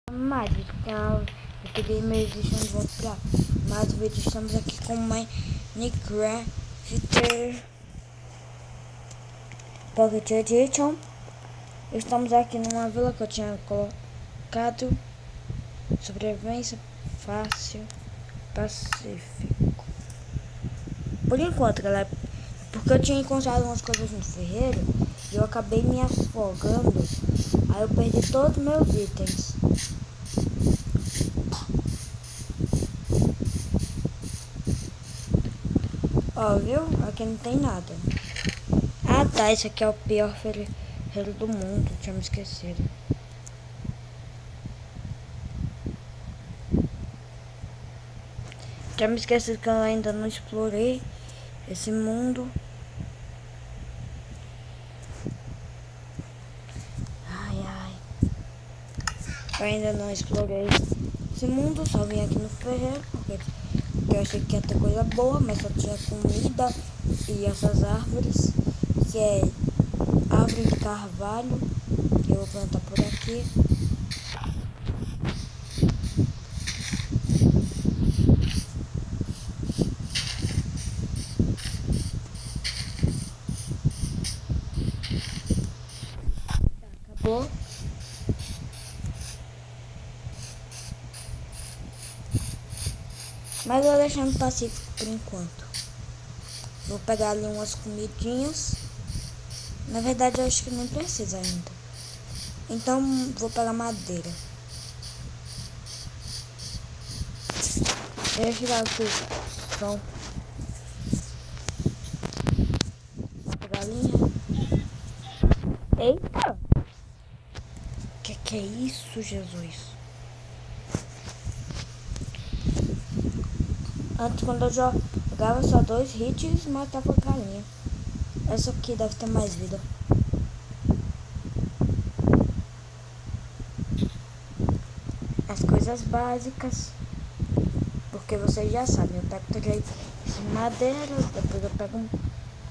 Mais do canal, eu peguei meus vídeos de volta pra mais vídeos. Estamos aqui com Minecraft Pocket Edition. Estamos aqui numa vila que eu tinha colocado sobrevivência fácil pacífico. Por enquanto, galera, porque eu tinha encontrado umas coisas no ferreiro e eu acabei me afogando. Aí eu perdi todos os meus itens. Ó, viu? Aqui não tem nada. Ah, tá. Esse aqui é o pior ferreiro do mundo. Tinha me esquecido. Tinha me esquecido que eu ainda não explorei esse mundo. Ai, ai. Eu ainda não explorei esse mundo. Só vim aqui no ferreiro porque eu achei que ia ter coisa boa, mas só tinha comida e essas árvores, que é árvore de carvalho, que eu vou plantar por aqui. Acabou. Mas eu vou deixando pacífico por enquanto. Vou pegar ali umas comidinhas. Na verdade eu acho que nem precisa ainda. Então vou pegar madeira. Deixa eu tirar aqui o som da galinha. Eita! Que é isso, Jesus? Antes, quando eu jogava só 2 hits e matava a galinha. Essa aqui deve ter mais vida. As coisas básicas. Porque vocês já sabem, eu pego 3 madeiras, depois eu pego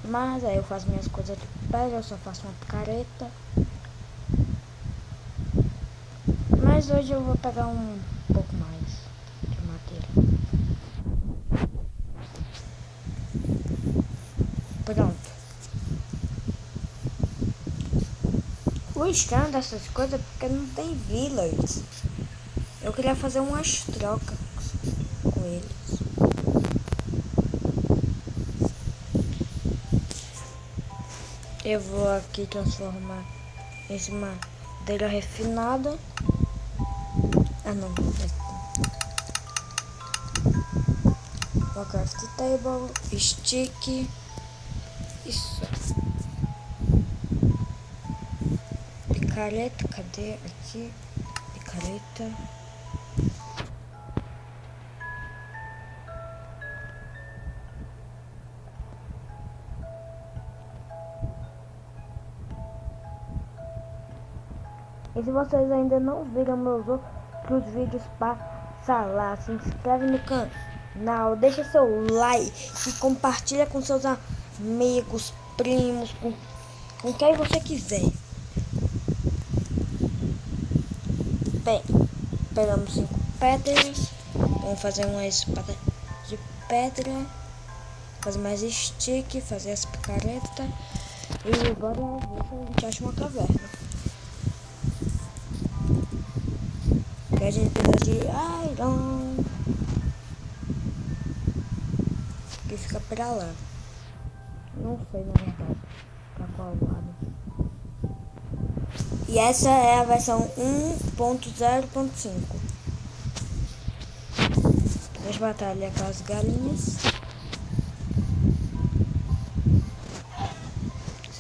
mais, aí eu faço minhas coisas de pedra, eu só faço uma picareta. Mas hoje eu vou pegar um pouco mais de madeira. Pronto. O estranho dessas coisas é porque não tem villagers. Eu queria fazer umas trocas com eles. Eu vou aqui transformar esse madeira refinada. Ah, não. Uma craft table, stick. Isso. Picareta, cadê? Aqui. Picareta. E se vocês ainda não viram meus outros vídeos, passa lá, se inscreve no canal, deixa seu like e compartilha com seus amigos, primos, com quem você quiser. Bem, pegamos 5 pedras, vamos fazer uma espada de pedra, fazer mais stick, fazer as picaretas e agora ver se a gente acha uma caverna. Que a gente precisa de iron, que fica pra lá. Não sei na verdade pra qual lado. E essa é a versão 1.0.5. Deixa eu batalhar com as galinhas.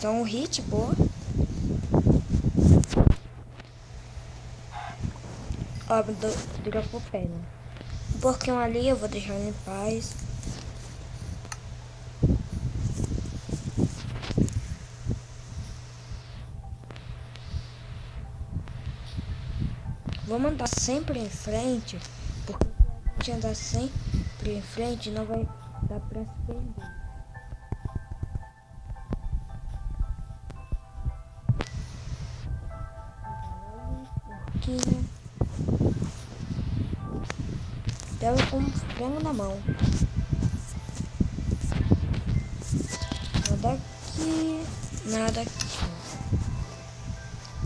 São um hit boa. Ó, dropou pena. Um pouquinho ali eu vou deixar em paz. Vamos andar sempre em frente, porque se a gente andar sempre em frente não vai dar pra se perder. Porquinho. Tava com um frango na mão. Nada aqui. Nada aqui.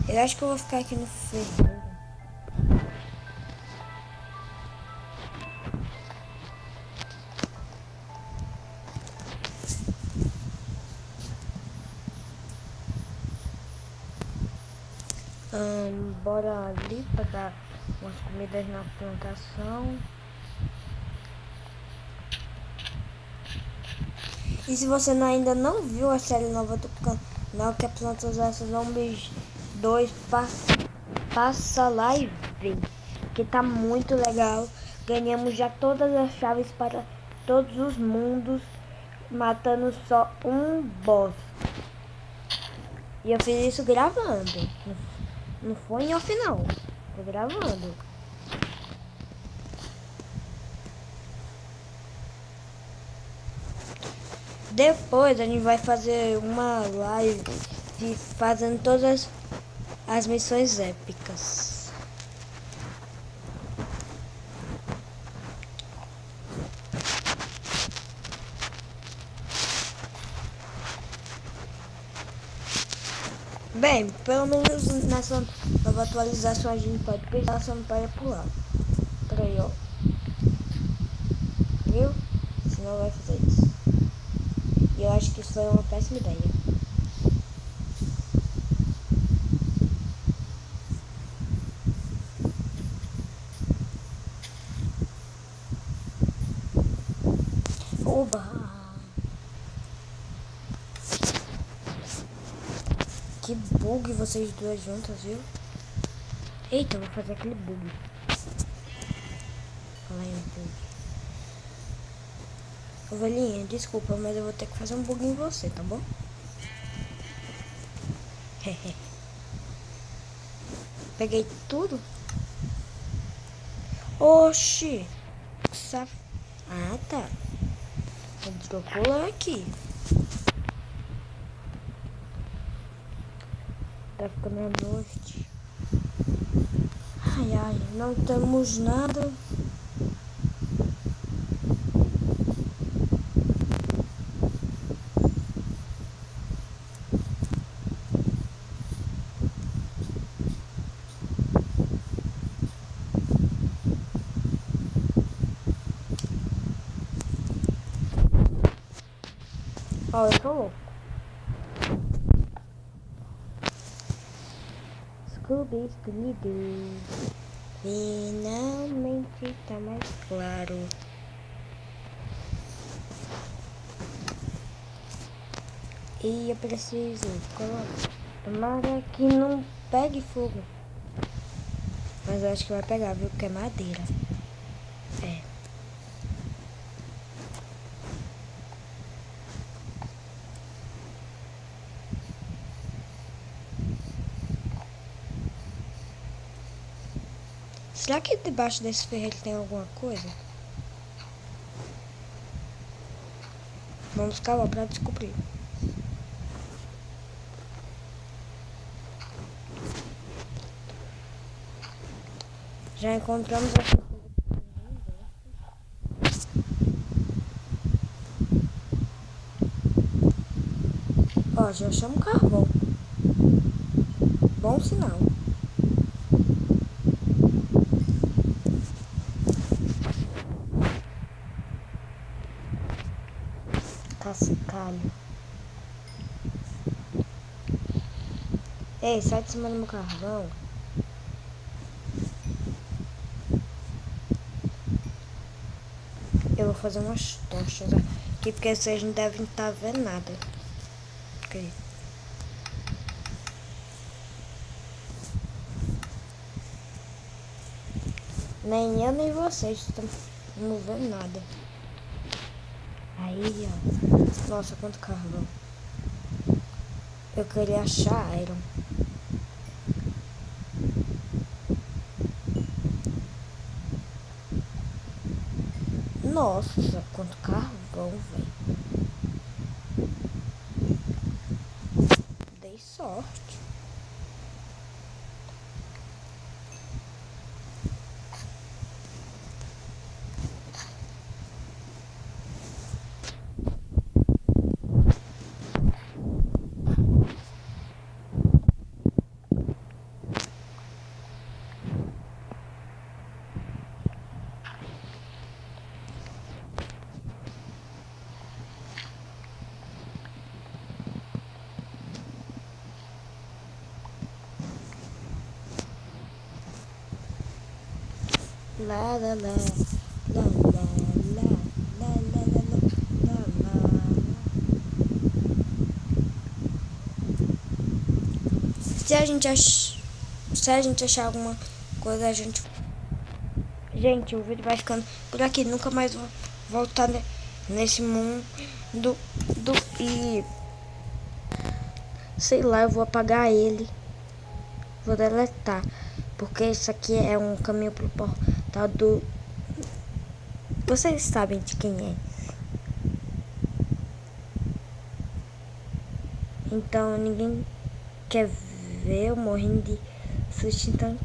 Eu acho que eu vou ficar aqui no ferreiro. Bora ali pegar umas comidas na plantação. E se você ainda não viu a série nova do canal, que é Plantas vs Zombies 2, passa lá e vê, que tá muito legal. Ganhamos já todas as chaves para todos os mundos, matando só um boss. E eu fiz isso gravando. Não foi em off não. Tô gravando. Depois a gente vai fazer uma live fazendo todas as missões épicas. Bem, pelo menos nessa nova atualização a gente pode pisar, só não pode pular. Peraí, ó. Viu? Senão vai fazer isso. E eu acho que isso foi uma péssima ideia. Oba! Que bug vocês duas juntas, viu? Eita, eu vou fazer aquele bug. Fala aí um bug. Ovelhinha, desculpa, mas eu vou ter que fazer um bug em você, tá bom? Peguei tudo. Oxi. Ah, tá. Vou pular aqui. Tá ficando à noite. Ai, ai, não temos nada. Ó, eu tô louco. Scooby, Scooby-Doo. Finalmente tá mais claro. E eu preciso colocar. Tomara que não pegue fogo. Mas eu acho que vai pegar, viu? Porque é madeira. É. Será que debaixo desse ferreiro tem alguma coisa? Vamos cavar pra descobrir. Já encontramos aqui. Ó, já achamos carvão. Bom sinal. Cascalho. Ei, sai de cima do meu carvão. Eu vou fazer umas tochas aqui, porque vocês não devem estar vendo nada. Ok. Nem eu, nem vocês estão não vendo nada. Aí, ó. Nossa, quanto carvão. Eu queria achar iron. Nossa, quanto carvão, velho. Dei sorte. Lá, lá, lá, lá, lá, lá, lá, lá, lá, lá, lá. Se a gente achar alguma coisa, a gente... Gente, o vídeo vai ficando por aqui. Nunca mais vou voltar nesse mundo e... Sei lá, eu vou apagar ele. Vou deletar. Porque isso aqui é um caminho pro portal do... Vocês sabem de quem é. Então ninguém quer ver eu morrendo de susto, então